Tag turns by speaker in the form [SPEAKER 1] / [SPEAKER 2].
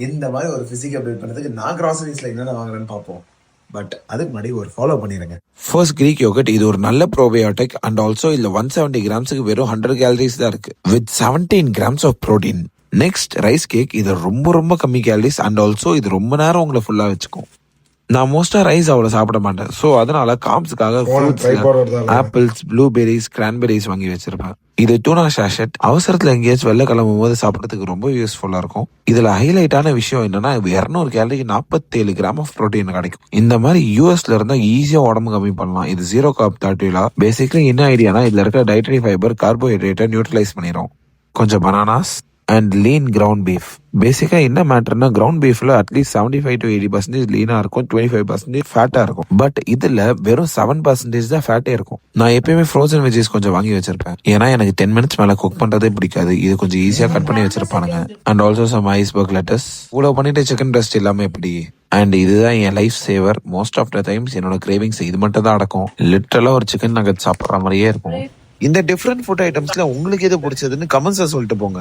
[SPEAKER 1] இந்த மாதிரி ஒரு பிசிக் அப்டேட் பண்ணுறதுக்கு நான் கிராசரிஸ்ல என்னென்ன வாங்குறேன்னு பார்ப்போம். பட் அதுக்கு முன்னாடி ஒரு ஃபாலோ பண்ணிடுங்க.
[SPEAKER 2] ஃபர்ஸ்ட் கிரீக் யோகட் இது ஒரு நல்ல ப்ரோபயோட்டிக் அண்ட் ஆல்சோ இதுல 170 கிராம்ஸுக்கு வெறும் 100 கேலரிஸ் தான் இருக்கு with 17 grams of protein. Next rice cake இது ரொம்ப கம்மி கேலரிஸ் அண்ட் ஆல்சோ இது ரொம்ப நேரம் உங்களை ஃபுல்லா வச்சுக்கும். நான் மோஸ்டா ரைஸ் அவ்வளவு சாப்பிட மாட்டேன், ஸோ அதனால காம்ஸுக்காக ஆப்பிள்ஸ், ப்ளூபெரிஸ், கிரான்பெரிஸ் வாங்கி வச்சிருப்பேன். இது டூனா ஷாஷெட் அவசரத்துல எங்கேயாச்சும் வெளில கிளம்பும் போது சாப்பிடறதுக்கு ரொம்ப யூஸ்ஃபுல்லா இருக்கும். இதுல ஹைலைட்டான விஷயம் என்னன்னா 200 கேலரிக்கு 47 கிராம் ஆஃப் ப்ரோட்டீன் கிடைக்கும். இந்த மாதிரி யூஎஸ்ல இருந்தா ஈஸியா உடம்பு கம்மி பண்ணலாம். இது 0 கார்ப் 30. பேசிக்கலி என்ன ஐடியானா இதுல இருக்க டைட்டரி ஃபைபர் கார்போஹைட்ரேட்டை நியூட்ரலைஸ் பண்ணிடும். கொஞ்சம் bananas and lean ground beef. பேசிக்கா என்ன மேட்டர்னா கிரவுண்ட் பீஃப்ல அட்லீஸ்ட் 75 to 80% லீனா இருக்கும், 25% ஃபேட்டா இருக்கும். பட் இதுல வெறும் 7% தான் ஃபேட்டே இருக்கும். நான் எப்பயுமே ஃப்ரோசன் வெஜிஸ் கொஞ்சம் வாங்கி வச்சிருப்பேன், ஏன்னா எனக்கு 10 மினிட்ஸ் மேல குக் பண்றதே பிடிக்காது. இது கொஞ்சம் ஈஸியா கட் பண்ணி வச்சிருப்பானுங்க. And also some iceberg lettuce. இவ்வளவு பண்ணிட்டு சிக்கன் பிரஸ்ட் இல்லாம எப்படி? அண்ட் இதுதான் என் life saver. Most of the times என்னோட கிரேவிங்ஸ் இது மட்டும் தான் அடக்கும். லிட்டரலா ஒரு சிக்கன் நகட் சாப்பிட்ற மாதிரியே இருக்கும். இந்த டிஃப்ரெண்ட் ஃபுட் ஐட்டம்ஸ்ல உங்களுக்கு எது பிடிச்சதுன்னு கமெண்ட்ஸ்ல சொல்லிட்டு போங்க.